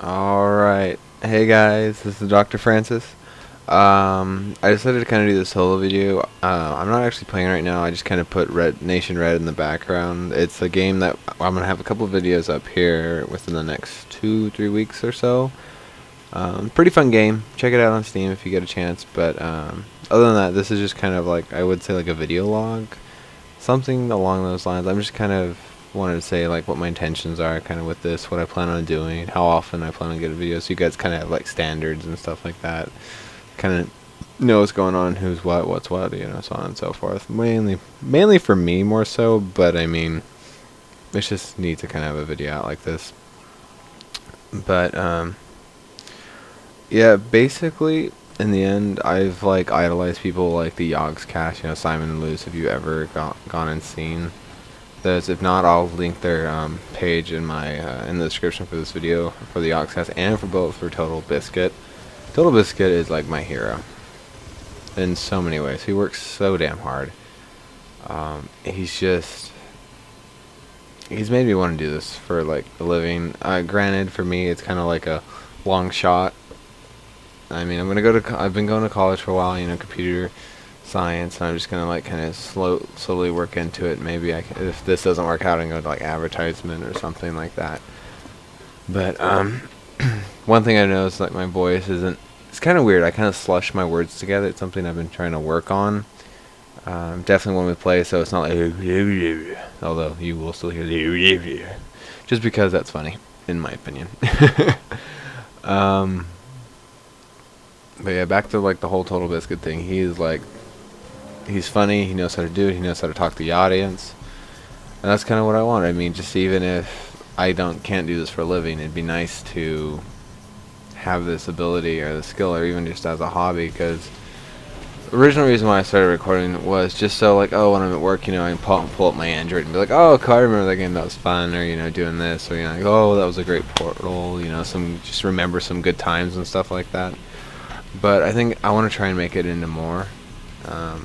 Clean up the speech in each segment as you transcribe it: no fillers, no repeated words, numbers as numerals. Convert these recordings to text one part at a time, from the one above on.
Alright. Hey guys, this is TheDrFrancis. I decided to kind of do this solo video. I'm not actually playing right now. I just kind of put Nation Red in the background. It's a game that I'm going to have a couple of videos up here within the next 2-3 weeks or so. Pretty fun game. Check it out on Steam if you get a chance. But other than that, this is just kind of like, I would say like a video log. Something along those lines. I'm just kind of wanted to say like what my intentions are kind of with this, what I plan on doing, how often I plan on getting videos, so you guys kind of have like standards and stuff like that, kind of know what's going on, who's what, what's what, so on and so forth. Mainly for me more so, but I mean, it's just neat to kind of have a video out like this. But yeah, basically in the end, I've like idolized people like the Yogs Cast, Simon and Luce. Have you ever gone and seen those? If not, I'll link their page in my in the description for this video for the Oxcast and for both for Total Biscuit. Total Biscuit is like my hero in so many ways. He works so damn hard. He's made me want to do this for like a living. Granted, for me, it's kind of like a long shot. I mean, I've been going to college for a while, computer science, and I'm just gonna like kind of slowly work into it. Maybe if this doesn't work out, I can go to like advertisement or something like that. But one thing I noticed, like my voice it's kind of weird. I kind of slush my words together. It's something I've been trying to work on. Definitely when we play, so it's not like although you will still hear just because that's funny in my opinion. But yeah, back to like the whole Total Biscuit thing. He's funny, he knows how to do it, he knows how to talk to the audience. And that's kind of what I want. I mean, just even if I can't do this for a living, it'd be nice to have this ability or the skill, or even just as a hobby, because the original reason why I started recording was just so like, oh, when I'm at work, I can pull up my Android and be like, oh, cool, I remember that game, that was fun, or doing this, or like, oh, that was a great Portal, just remember some good times and stuff like that. But I think I want to try and make it into more.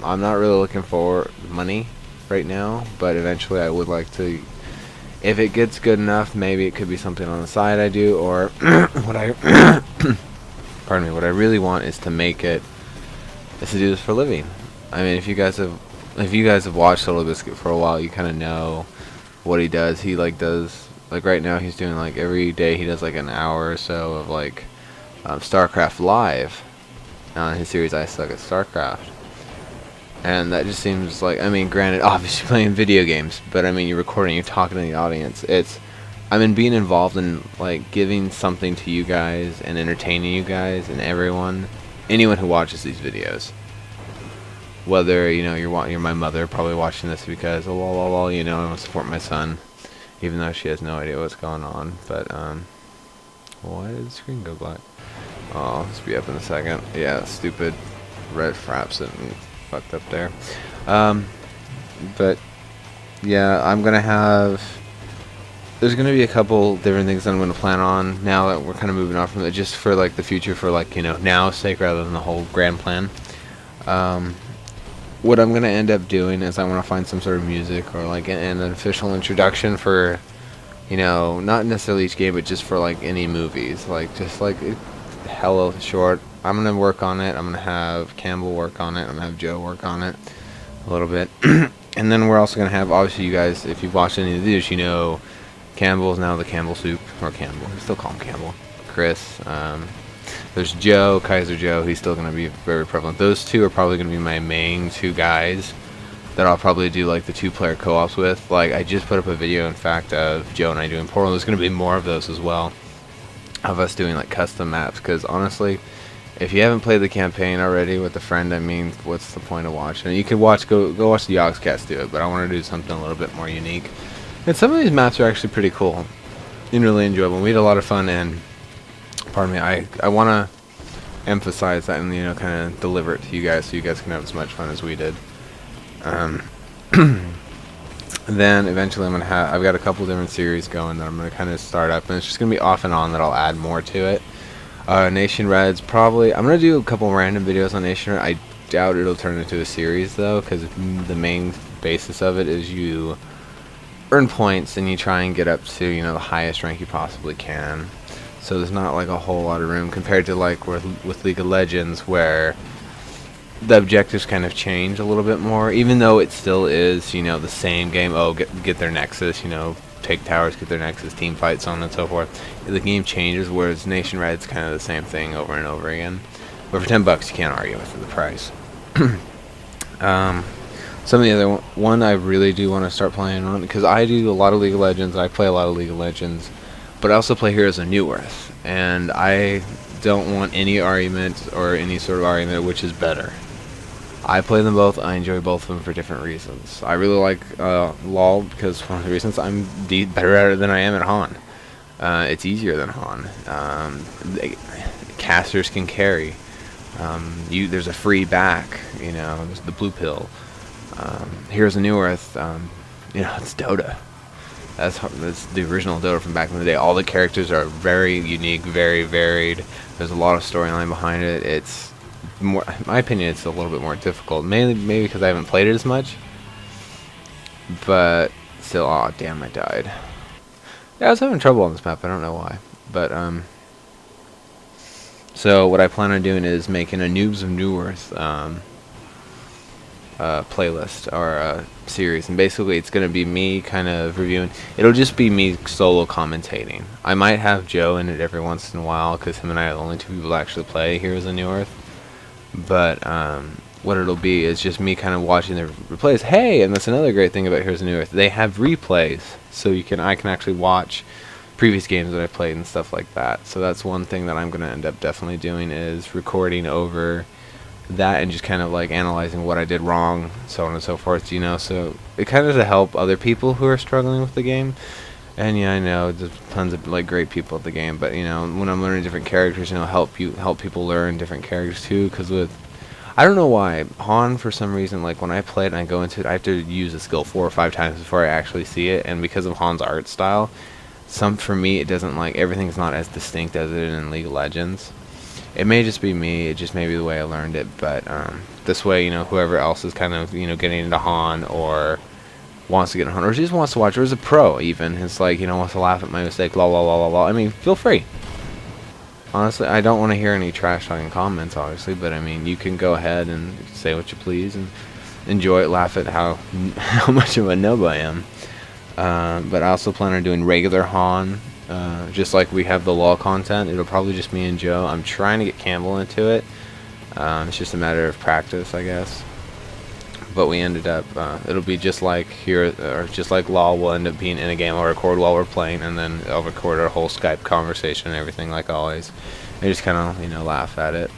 I'm not really looking for money right now, but eventually I would like to. If it gets good enough, maybe it could be something on the side I do, or what I pardon me, what I really want is to do this for a living. I mean, if you guys have watched Total Biscuit for a while, you kind of know what he does. He does right now he's doing like every day he does like an hour or so of like StarCraft Live on his series I Suck at StarCraft. And that just seems like, I mean, granted, obviously playing video games, but I mean, you're recording, you're talking to the audience. Being involved in like giving something to you guys and entertaining you guys and anyone who watches these videos. Whether you're my mother probably watching this because I want to support my son, even though she has no idea what's going on. But why did the screen go black? Oh, this will be up in a second. Yeah, stupid red fraps and fucked up there. But yeah, there's gonna be a couple different things that I'm gonna plan on now that we're kind of moving off from it, just for like the future, for like now's sake rather than the whole grand plan. What I'm gonna end up doing is I want to find some sort of music or like an official introduction for not necessarily each game, but just for like any movies, like just like hella short. I'm gonna work on it. I'm gonna have Campbell work on it. I'm gonna have Joe work on it a little bit. And then we're also gonna have, obviously, you guys, if you've watched any of these, Campbell's now the Campbell Soup, or Campbell. We still call him Campbell. Chris. There's Joe, Kaiser Joe. He's still gonna be very prevalent. Those two are probably gonna be my main two guys that I'll probably do like the 2-player co-ops with. Like I just put up a video, in fact, of Joe and I doing Portal. There's gonna be more of those as well, of us doing like custom maps, because honestly, if you haven't played the campaign already with a friend, I mean, what's the point of watching? You could go watch the Yogs Cast do it, but I want to do something a little bit more unique. And some of these maps are actually pretty cool and really enjoyable. We had a lot of fun, and pardon me, I want to emphasize that and kind of deliver it to you guys so you guys can have as much fun as we did. Then eventually I've got a couple different series going that I'm gonna kind of start up, and it's just gonna be off and on that I'll add more to it. Nation Red's probably, I'm gonna do a couple random videos on Nation Red. I doubt it'll turn into a series though, because the main basis of it is you earn points and you try and get up to the highest rank you possibly can. so there's not like a whole lot of room compared to like with League of Legends, where the objectives kind of change a little bit more, even though it still is, you know, the same game. Oh, get their nexus, you know, take towers, get their nexus, team fight, so on and so forth. The game changes, whereas nationwide it's kind of the same thing over and over again. But for $10, you can't argue with the price. Some of the other one I really do want to start playing on, because I do a lot of League of Legends, I play a lot of League of Legends, but I also play Heroes of New Earth, and I don't want any argument or any sort of argument which is better. I play them both. I enjoy both of them for different reasons. I really like LoL because one of the reasons I'm better at it than I am at Han. It's easier than Han. Casters can carry. There's a free back. You know, there's the blue pill. Heroes of New Earth. You know, it's Dota. That's the original Dota from back in the day. All the characters are very unique, very varied. There's a lot of storyline behind it. It's more, in my opinion, it's a little bit more difficult. Mainly, maybe because I haven't played it as much. But still, oh damn, I died. Yeah, I was having trouble on this map. I don't know why. But so what I plan on doing is making a Noobs of New Earth playlist or series, and basically it's going to be me kind of reviewing. It'll just be me solo commentating. I might have Joe in it every once in a while because him and I are the only two people that actually play Heroes of New Earth. But what it'll be is just me kind of watching the replays. Hey, and that's another great thing about Heroes of New Earth. They have replays, so I can actually watch previous games that I played and stuff like that. So that's one thing that I'm going to end up definitely doing, is recording over that and just kind of like analyzing what I did wrong, so on and so forth, you know. So it kind of to help other people who are struggling with the game. And yeah, I know there's tons of like great people at the game, but you know, when I'm learning different characters, you know, help people learn different characters too. Because I don't know why Han, for some reason, like when I play it and I go into it, I have to use a skill 4 or 5 times before I actually see it. And because of Han's art style, for me it doesn't, like, everything's not as distinct as it is in League of Legends. It may just be me, it just may be the way I learned it, but this way, you know, whoever else is kind of, you know, getting into Han or wants to get into Han or just wants to watch, or is a pro even, it's like, you know, wants to laugh at my mistake, la la la la la, I mean, feel free. Honestly, I don't want to hear any trash talking comments, obviously, but I mean, you can go ahead and say what you please and enjoy it, laugh at how much of a noob I am. But I also plan on doing regular Han, just like we have the LoL content. It'll probably just me and Joe. I'm trying to get Campbell into it. It's just a matter of practice, I guess. But we ended up, it'll be just like here, or just like LoL. We'll end up being in a game. I'll record while we're playing, and then I'll record our whole Skype conversation and everything, like always. And just kind of, you know, laugh at it.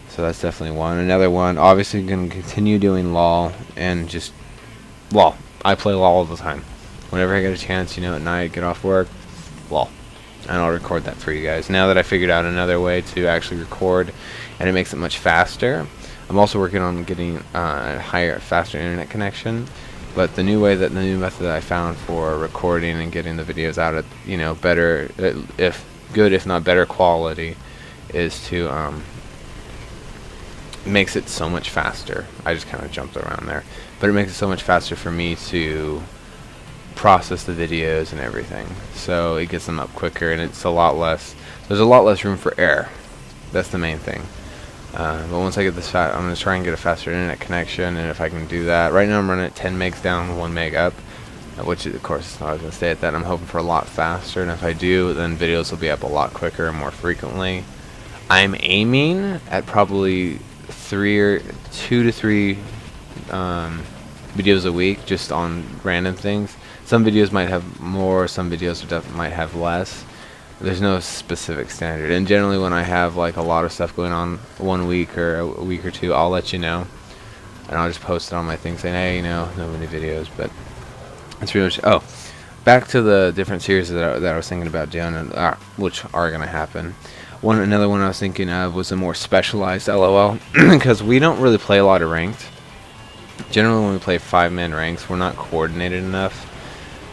So that's definitely one. Another one, obviously, going to continue doing LoL and just LoL. I play LoL all the time. Whenever I get a chance, you know, at night, get off work, LoL. And I'll record that for you guys. Now that I figured out another way to actually record, and it makes it much faster, I'm also working on getting a faster internet connection. But the new method that I found for recording and getting the videos out at, you know, better, if not better quality, is to makes it so much faster. I just kind of jumped around there, but it makes it so much faster for me to process the videos and everything, so it gets them up quicker, and it's a lot less, there's a lot less room for error. That's the main thing. But once I get this I'm going to try and get a faster internet connection, and if I can do that, right now I'm running at 10 megs down, 1 meg up, which of course I was going to stay at that. I'm hoping for a lot faster, and if I do, then videos will be up a lot quicker and more frequently. I'm aiming at probably 2 to 3 videos a week, just on random things. Some videos might have more, some videos might have less. There's no specific standard, and generally when I have like a lot of stuff going on 1 week or a week or two, I'll let you know, and I'll just post it on my thing saying, hey, you know, no many videos. But that's pretty much. Oh, back to the different series that I was thinking about doing, which are gonna happen. Another one I was thinking of was a more specialized LOL, because we don't really play a lot of ranked. Generally when we play 5-man ranks, we're not coordinated enough,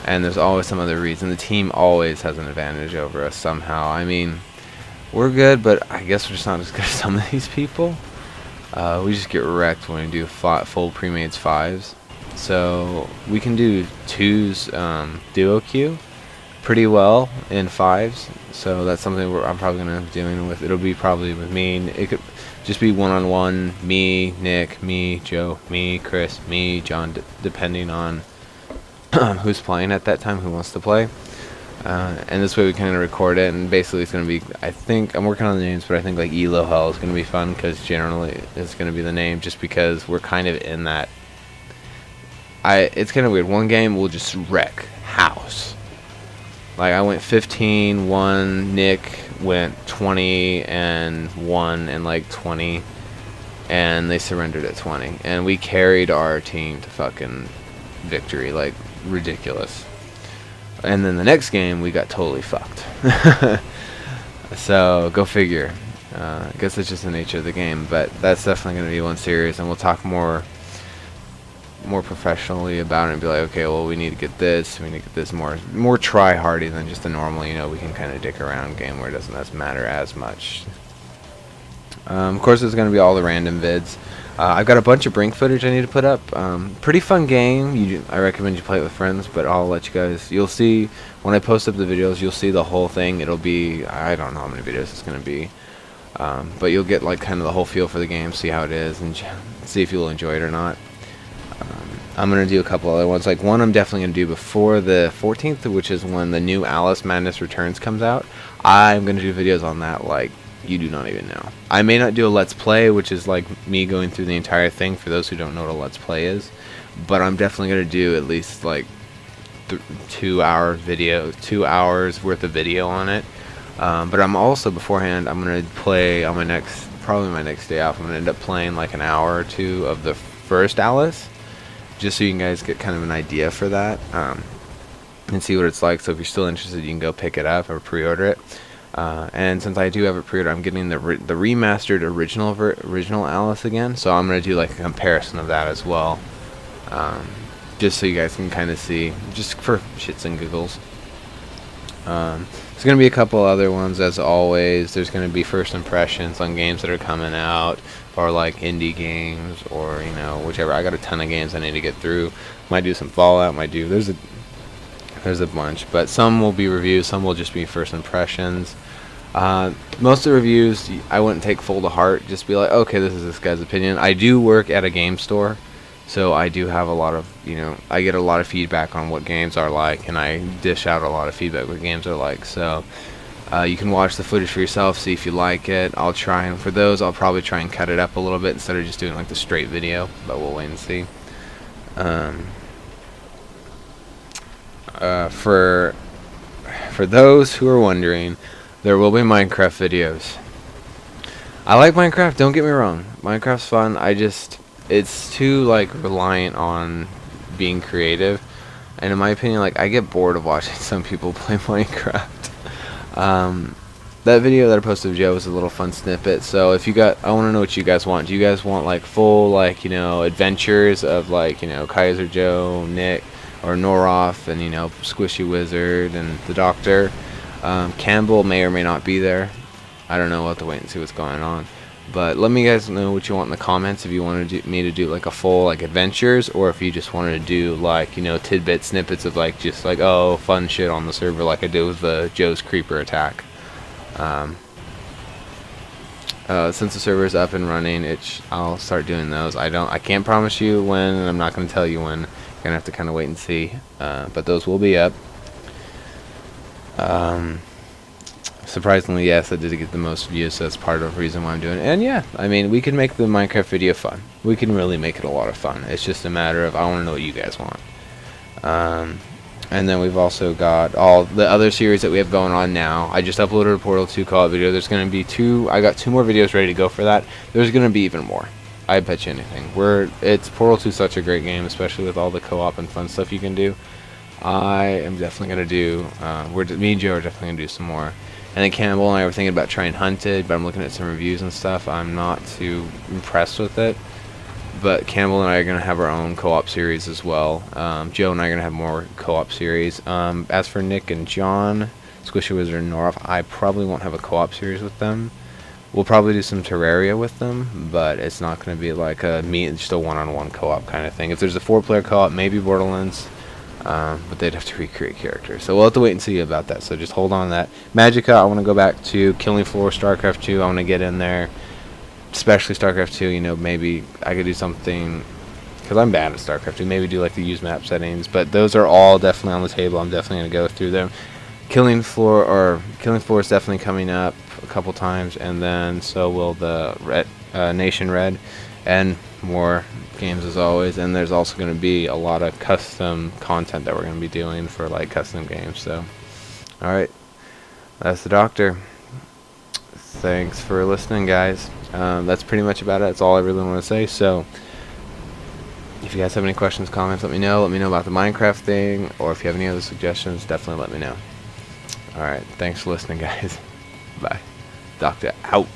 and there's always some other reason. The team always has an advantage over us somehow. I mean, we're good, but I guess we're just not as good as some of these people. We just get wrecked when we do full pre-mades 5s. So we can do 2s duo queue, pretty well in 5s, so that's something I'm probably gonna be doing with. It'll be probably with me. It could just be one-on-one, me, Nick, me, Joe, me, Chris, me, John, depending on who's playing at that time, who wants to play. And this way we kind of record it, and basically it's going to be, I think, I'm working on the names, but I think like Elo Hell is going to be fun, because generally it's going to be the name, just because we're kind of in that. It's kind of weird. One game we'll just wreck house. Like I went 15-1, Nick went 20-1 and like 20, and they surrendered at 20, and we carried our team to fucking victory, like ridiculous. And then the next game we got totally fucked. So go figure. I guess it's just the nature of the game, but that's definitely going to be one series, and we'll talk more professionally about it and be like, okay, well, we need to get this, more try-hardy than just a normal, we can kind of dick around game where it doesn't matter as much. Of course, there's going to be all the random vids. I've got a bunch of Brink footage I need to put up. Pretty fun game. I recommend you play it with friends, but I'll let you guys. You'll see when I post up the videos. You'll see the whole thing. It'll be, I don't know how many videos it's going to be, but you'll get like kind of the whole feel for the game, see how it is, and see if you'll enjoy it or not. I'm going to do a couple other ones. Like one I'm definitely going to do before the 14th, which is when the new Alice Madness Returns comes out. I'm going to do videos on that like you do not even know. I may not do a Let's Play, which is like me going through the entire thing for those who don't know what a Let's Play is. But I'm definitely going to do at least like 2 hour video, 2 hours worth of video on it. But I'm also beforehand, I'm going to play on probably my next day off. I'm going to end up playing like an hour or two of the first Alice, just so you guys get kind of an idea for that, and see what it's like. So if you're still interested, you can go pick it up or pre-order it. And since I do have it pre-order, I'm getting the remastered original Alice again. So I'm going to do like a comparison of that as well, just so you guys can kind of see, just for shits and giggles. There's going to be a couple other ones, as always. There's going to be first impressions on games that are coming out, or like indie games, or whichever. I got a ton of games I need to get through. Might do some Fallout. There's a bunch, but some will be reviews, some will just be first impressions. Most of the reviews I wouldn't take full to heart. Just be like, okay, this is this guy's opinion. I do work at a game store, so I do have a lot of, I get a lot of feedback on what games are like, and I dish out a lot of feedback what games are like. So you can watch the footage for yourself, see if you like it. I'll try, and for those, I'll probably try and cut it up a little bit instead of just doing like the straight video, but we'll wait and see. For those who are wondering, there will be Minecraft videos. I like Minecraft, don't get me wrong. Minecraft's fun. It's too like reliant on being creative, and in my opinion, like I get bored of watching some people play Minecraft. That video that I posted with Joe was a little fun snippet. So if I want to know what you guys want. Do you guys want like full like adventures of like Kaiser Joe, Nick, or Noroth, and Squishy Wizard and the Doctor? Campbell may or may not be there. I don't know. We'll have to wait and see what's going on. But let me guys know what you want in the comments. If you wanted me to do like a full like adventures, or if you just wanted to do like tidbit snippets of like just like fun shit on the server, like I did with the Joe's creeper attack. Since the server is up and running, I'll start doing those. I can't promise you when, and I'm not going to tell you when. You're gonna have to kind of wait and see. But those will be up. Surprisingly, yes, I did get the most views, so that's part of the reason why I'm doing it. And yeah, I mean, we can make the Minecraft video fun. We can really make it a lot of fun. It's just a matter of I want to know what you guys want. And then we've also got all the other series that we have going on now. I just uploaded a Portal 2 co-op video. There's going to be I got 2 more videos ready to go for that. There's going to be even more. I bet you anything. Portal 2 is such a great game, especially with all the co-op and fun stuff you can do. I am definitely going to do, me and Joe are definitely going to do some more. And then Campbell and I were thinking about trying Hunted, but I'm looking at some reviews and stuff. I'm not too impressed with it. But Campbell and I are going to have our own co-op series as well. Joe and I are going to have more co-op series. As for Nick and John, Squishy Wizard and Noroth, I probably won't have a co-op series with them. We'll probably do some Terraria with them, but it's not going to be like just a one-on-one co-op kind of thing. If there's a 4-player co-op, maybe Borderlands. but they'd have to recreate characters. So we'll have to wait and see about that. So just hold on to that. Magicka, I want to go back to Killing Floor, StarCraft 2. I want to get in there, especially StarCraft 2. You know, maybe I could do something, because I'm bad at StarCraft 2. Maybe do like the use map settings. But those are all definitely on the table. I'm definitely going to go through them. Killing Floor is definitely coming up a couple times, and then so will the Nation Red, and more games as always. And there's also going to be a lot of custom content that we're going to be doing for like custom games. So alright, that's the Doctor. Thanks for listening, guys. That's pretty much about it. That's all I really want to say. So if you guys have any questions, comments, let me know. Let me know about the Minecraft thing, or if you have any other suggestions, definitely let me know. Alright, thanks for listening, guys. Bye. Doctor out.